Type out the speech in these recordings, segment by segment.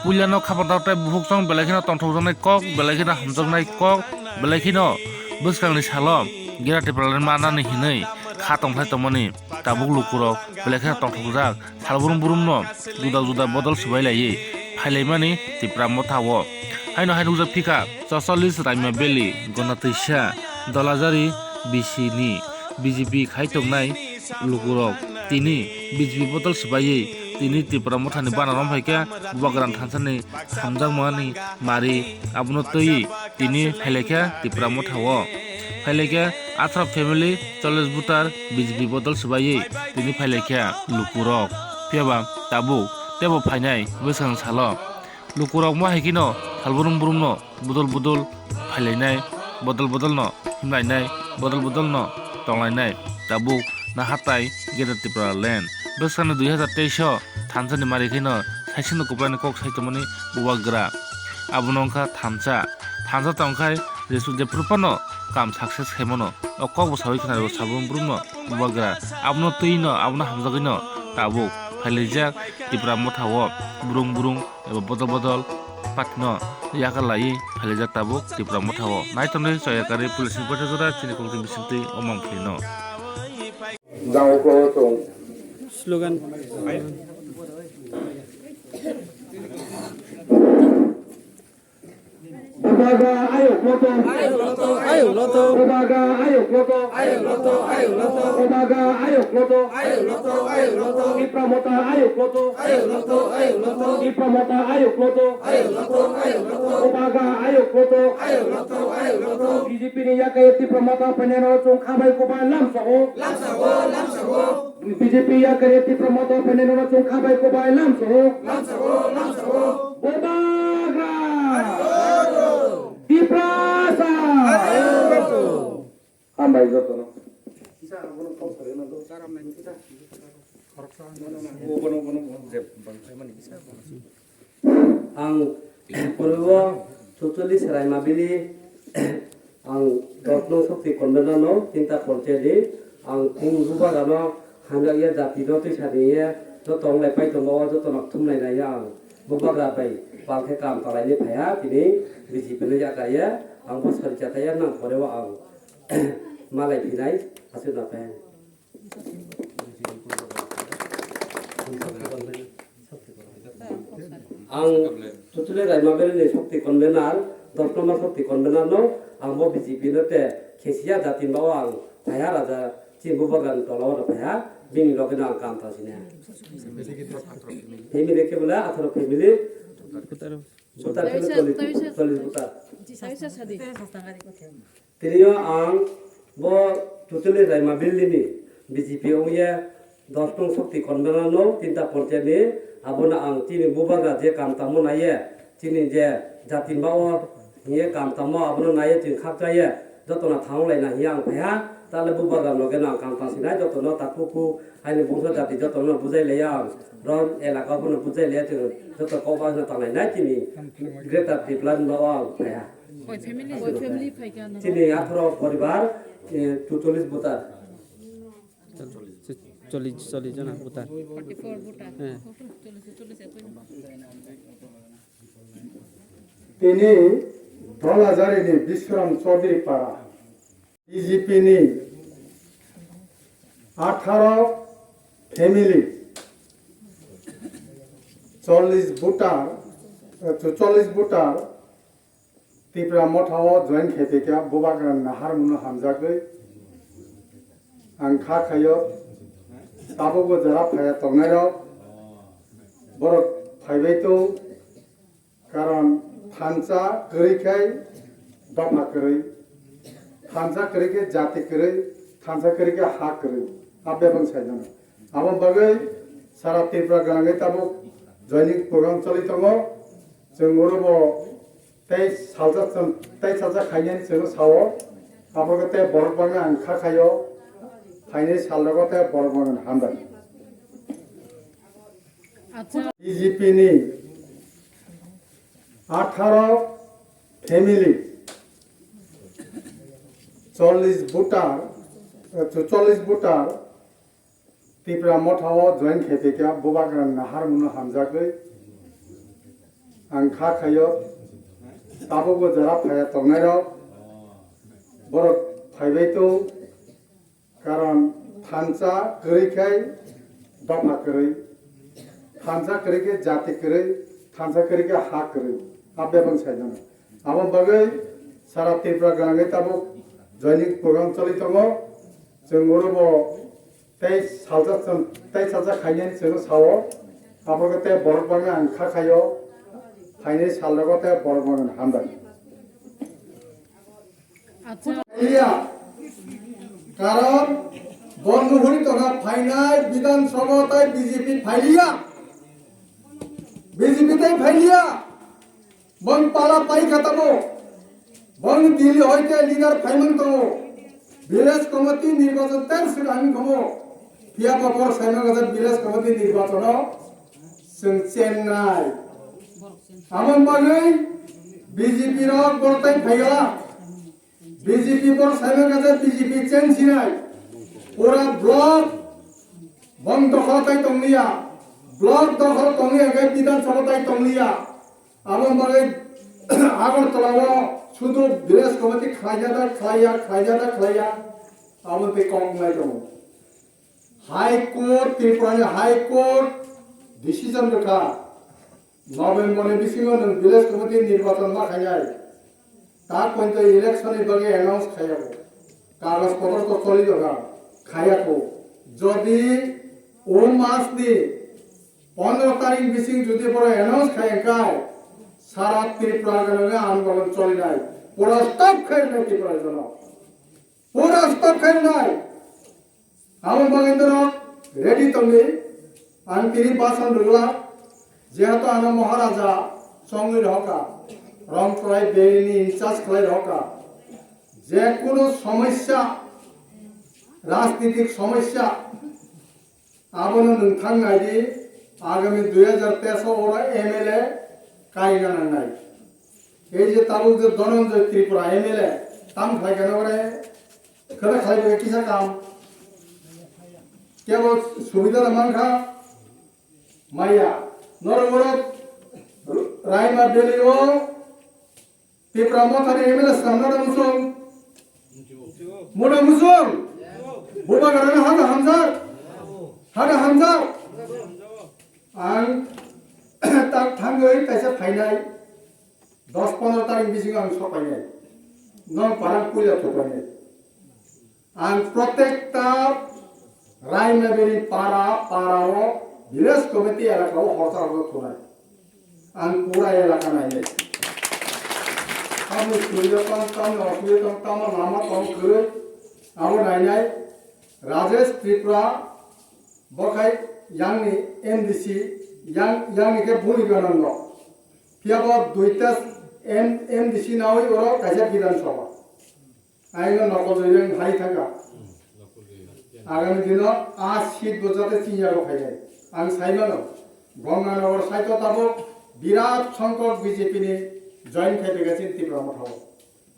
puilano khabardatai buhuksong belakhino tongthokjaknai kok belakhino hamjaknai kok belakhino bwskanni salom gira tipralen manani hinui kha tongthai tongmani tabuk lukurok belakhino tongthokjak salburum burumno juda juda bodol subailai phailaimani tipramo thawo haino hainukjak phika 44 raima beli gonatisa dolajari bisini BJP khaitongnai lukurok tini BJP bodol subai tini Tripura mothani banarom haike bugran thansani hamjakmani mari abono tui tini phailekha Tripura mothao phailekha Athra family 40 butar BJP bodol subai tini phailekha lukurok phiaba tabu tebo phainai bwsang salo lukurok mo haikino halburum burumno budol budol phailainai bodol no himlainai bodol no tonglainai tabu nahatai geder Tripura land bwsang 2023 थामसानि मारिखैनो साइसिनो कुप्लानि कक साइतमनि बुवाग्रा आबुनंखा थामसा तंखाय जेसु जे प्रपनो काम success खेमनो अकक बसावै खनारो साबुन ब्रुमनो बुवाग्रा आबनो Taino आबनो हामजागैनो ताबु फाइलिजाक Tipra मथावो बुरुं एबा बदल पातनो याकालाई फाइलिजाक ताबु तिप्रा मथावो नाइतमनि सयाकारि पुलिसनि पथजरा चिनिकलनि बिसिंति अमंख्लिनो गावको तो slogan Ubaga ayo loto Ubaga ayo loto Ubaga ayo loto Ipramota ayo loto Ipramota ayo loto Ubaga ayo loto BJP ni yakai Ipramota penero chung khabai ko ba lamsago BJP yakai Ipramota penero chung khabai ko ba lamsago Ubaga Diprasa Ambai jotono ang purwo totally serai mabili ang dotno sakti konbenano tinta porteli ang kung ruba gano hanga ya dati doti sadiye to tong lai pai to mo to nak thum lai lai yang bubaga pai palkhe kam talai ni phaya tini BJP ni ya kaya ang bos kerja kaya nang porewa ang malai pinai asu na pen ang tutule rai mabel ni sakti konvenal dotno sakti konvenal no ang bo BJP no te khesia jatin bawang phaya raja chin bubagan tolawa phaya bing logena kam ta sine family ke bola atharo family buta tiriyo ang bo tutule rai mabel ni BJP oye dotno sakti konvenal no tinta porte ni abona ang tini bubaga je kam tamo naye tini je jatin bawo ye kam tamo abono naye tin khapta ye jotona thaunglai na yang phaya tale bubaga logena kam tasina jotono takuku aini bungso jati jotono bujai leyang ron elaka bono bujai le tin joto koba na tanai na tini greater plan bawo phaya family phaiga no tini athro poribar 44 butar 40 जना बुता 44 बुटा Ini dolazar ini Bisram Chaudhary para BJP ni 18 family 40 butar Tripura mothao join khepeka bubagan nahar muno hamjagai ang kha khayo tabogo jara phaya tongnaro borok phaibaito karon thansa korikai dapha kori thansa korike jati kori thansa korike ha kori abbe bang saijana abon bagai sara Tripura gangai tabo joining program cholitongo jengorobo tei salja khainen jeng sawo abogote borok banga ang kha khayo khaine sallogote borok banga hamdan BJP ni 18 family 40 butar Tripura mothao join khepeka bubagan nahar muno hamjagai आं खाखायो ताबो जरा फाया तंनायराव बर फाइबायतो कारण थानसा गरैखाय दफा करै थानसा करिके जाति करै थानसा करिके हा करै आबे बंसायजन आबो बागै सारा त्रिपुरा गांगै ताबो जयनिक प्रग्राम चलित दङ जों बरबो तै सालजा खायनाय जों सावो आबो ते बरबाङा आं खाखायो फाइनाय सालजागो ते बरबाङा हामबाय আচ্ছা ইয়া কারণ বন্ধুহরি তোরা ফাইনাল বিধানসভায় বিজেপি ফাইলিয়া বিজেপিতে ফাইলিয়া বন পালা পাই খাতাবো বন দিল্লি হইতে লিডার ফাইমন তো ভিলেজ কমিটি নির্বাচন তেল সুর আমি খমো পিয়া বাবর সাইনা গজা ভিলেজ কমিটি নির্বাচন जों চেন্নাই আমন বাগৈ বিজেপি র বরতাই ফাইলা बीजेपी पर साइलेंट का बीजेपी चेंज सिनाई पूरा ब्लॉक बंद दखल ताई तंगलिया ब्लॉक दखल तंगलिया के विधानसभा ताई तंगलिया आमन बागै आगरतलाव शुद्ध विलेज कमिटी खालाया आमन पे कमनाय दङ हाई कोर्ट त्रिपुरानि हाई कोर्ट डिसिजन लेखा नभेम्बर बिसिङाव नों विलेज कमिटी निर्वाचन मा खायाय तार पॉइंट इलेक्शन बगे अनाउंस खायाको कागज पत्र तो चली दगा खायाको जदि ओ मास दी 15 तारिख बिसिंग जुदि पर अनाउंस खायकाय सारा त्रिपुरा गले आंदोलन चली नाय पूरा स्टॉप खाय नाय त्रिपुरा जन पूरा स्टॉप खाय नाय हम बगेंद्र रेडी तंगे आन तिनी भाषण रुला जेहातो आना महाराजा संगि रहका रंग क्राइ बेरिनी इंचार्ज क्राइ रहका जे कोनो समस्या राजनीतिक समस्या आबोनो नोंथां नायदि आगामी 2013 ओरा एमएलए कायना नांनाय ए जे ताबु जे धनंजय त्रिपुरा एमएलए ताम खायगाना ओरे खरा खायबे किसा काम केवल सुविधा मांखा माया नरवर रायमा बेलिओ त्रिपुरा मथारि एमएलए सामना मुसुं मोना मुसुं बुबा गराना हादा हामजा आं ताक थांगै ताइसा फाइनाय 10-15 तारिख बिसिं आं सफायनाय नों पारां पुइला थपायनाय आं प्रत्येकता रायमाबेरि पाराव विलेज कमिटी एलाकाव हरता थनाय आं पूरा एलाका नायनाय आं सुबिदा काम असुबिदा काम लामा काम खै आबो नायनाय राजेश त्रिपुरा बखाय यांनि एमडीसी यांनि के भूमि गणन फियाबो दुइता एमडीसी नावै ओरो कायसा विधानसभा आइनो नकल जयन हाइ थाका आगामी दिन आ सीट बजाते चिनियारो फायनाय आं साइमानो गंगानगर साइतो ताबो विराट संकट बीजेपी नि जॉइन खायफैगासिनो त्रिपुरा मथाव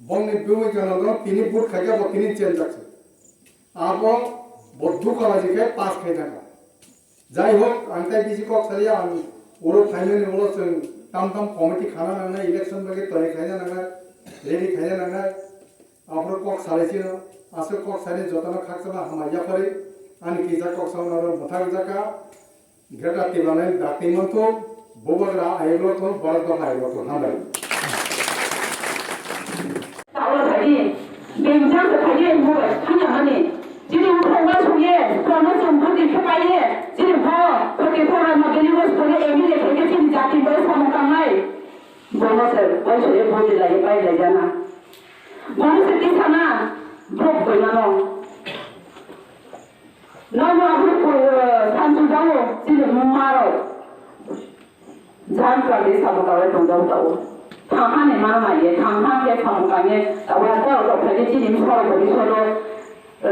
बंनि भूमि गणन तिनि बुट खायगाबो तिनि चेंज जाखै आबो बद्धु कलाजिके पास खायनांगा যাই হোক আন্তাই বিজি কক সারিয়া আমি ওরো ফাইনালি ওরো তাম কমিটি খানা নাংনা ইলেকশন বাগে তয় খাইনা নাংনা রেডি খাইনা নাংনা আপর কক সারাইছিল আসে কক সারি যতনা খাকছনা হামাইয়া পারে আনি কিজা কক সামনার মথার জাকা ঘেটা তিবানে দাতি মতো ববরা আইলো তো বড় তো আইলো তো হামাই তাওলা থাকি বেমজান থাকি মোবাই থাকি মানে যিনি উঠোঙ্গা ছুঁয়ে কোনো সম্পত্তি খেপাইয়ে যিনি ভকে ফোরা মগেলি বস করে এমিলে থেকে যিনি জাতি বই সমকামাই বনসে বসে বই লাগে পাই লাগে না বনসে কি থানা ভোগ বইনানো নমো আপু সানজু যাও যিনি মারো জান প্রাদে সাবকারে দংজাও দাও থাহানে মামায়ে থাহাকে সমকামে তাওয়া দাও তো ফেলে যিনি মিছাও বলি সলো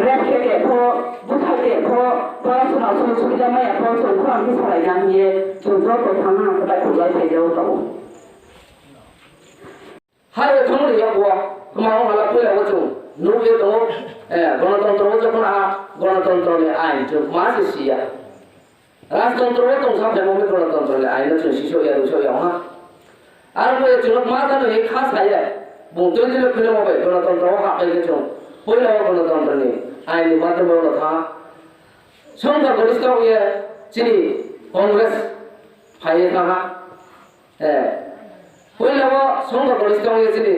রেখে দেখো বুঝাই দেখো পড়াশোনা সুবিধা মায়া পড়াশোনা আমি সারাই জানিয়ে যন্ত্র কথা না তাই খুঁজাই ফেলেও তো হারে থামলে যাবো তোমার ভালো পেলে বলছো নুয়ে তো গণতন্ত্র যখন গণতন্ত্রের আইন তো মাসিয়া রাজতন্ত্র তো সাথে মনে গণতন্ত্রের আইন তো শিশু এর বিষয় না আর মই চুনক মা জানো এই খাস হাইয়া বুংতই দিলে ফিলে মবে গণতন্ত্র হাবাই গে চুন পয়লা গণতন্ত্র নি আইনি মাধ্যমে কথা সংখ্যা গরিষ্ঠ ইয়ে চিনি কংগ্রেস ফাইয়ে থাকা পয়লা সংখ্যা গরিষ্ঠ ইয়ে চিনি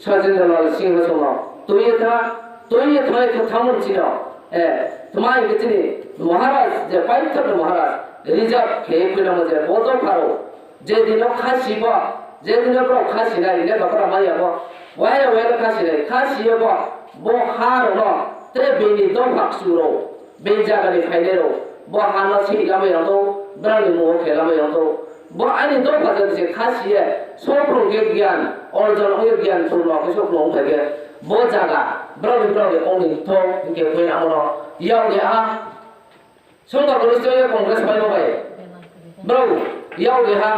সজেন্দ্রলাল সিংহ সম তুই থাই থামুন ছিল তোমায় গে চিনি মহারাজ যে পাইথর মহারাজ রিজার্ভ খেয়ে ফিলে মজে বদ পারো যে দিন খাসিব যে দিন খাসি নাই লে বাকরা মাইয়াব ওয়াইয়া ওয়াইলা খাসি নাই খাসিব ব হার ন ত্রে বেনি দম হাকসুরো বে জাগানি ফাইলেরো ব হানা সিলামে হতো ব্রানি মো খেলামে হতো ব আইনি দম ফাজে যে খাসিয়ে সপ্রং গে জ্ঞান অর্জন হয়ে জ্ঞান পূর্ণ কে সপ্রং থাকে ব জাগা ব্রানি অনি তো কে কই আমনো ইয়াও দে আ সংখ্যা গরিষ্ঠ কংগ্রেস পাইবো ভাই ব্রাউ ইয়াও দে হা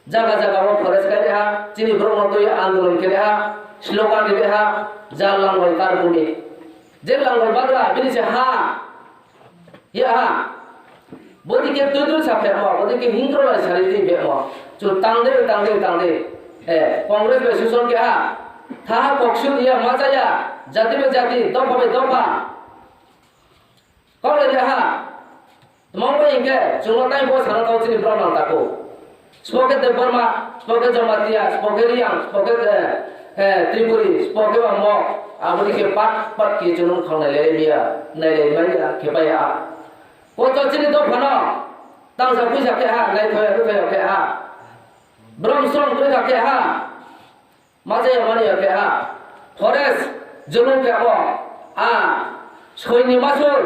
জায়গা জায়গা ফরেস্ট করে হা চিনি ব্রহ্মতই আন্দোলন করে হা স্লোগান দিবে হা জাল লাঙ্গল তার বুনি যে লাঙ্গল বাগলা বিনিছে হা ইয়া হা বদিকে তুই সাফে মা বদিকে হিংক্র না ছাড়ি দিবে মা চুল তাংদে কংগ্রেস বে সুশন কে হা থা পক্ষু ইয়া মাজায়া জাতি বে জাতি দফা বে দফা কলে দে হা মংবে ইনকে চুলতাই বো সারা দাও চিনি ব্রহ্ম তাকো Spoke de Burma, spoke Jamatia, spoke Riang, spoke Tripuri, spoke Mo, Abudi ke pat ki junung khong na le mia, na le maya ke paya. Ko to chini do phano, tang sa pui sa ke ha, nai thoya ru thoya ke ha. Brom song pui sa ke ha. Maje mani ke ha. Forest junung ke abo. Soi ni masul,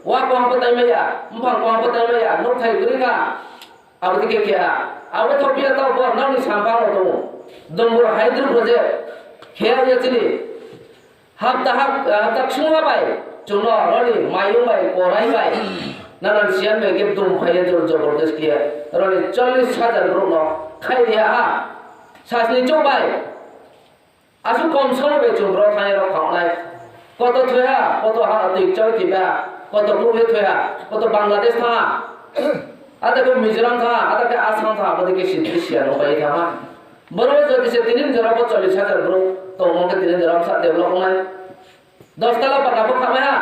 wa ko ha patai maya, mpang ko ha patai maya, no thai guri ka. Abudi ke ha. Abu Topia tau bo nang ni sampang to dombor hydro project khe ya chini hap ta chungwa bai chuno roni mayu bai korai bai nanan sian me ke dum phai jor jabardast kiya roni 40,000 ro no khai dia ha sasni chok bai asu kom solo be chumbro thai ro khang lai কত থয়া কত হা তুই চই দিবা কত গ্রুপে থয়া কত বাংলাদেশ থা ada ke Mizoram tha ada ke Assam tha ada ke Sidhisia no pai tha boro jodi se tinin jara bo 40,000 bro to mo ke tinin jara sa develop nai 10 tala pata bo khame ha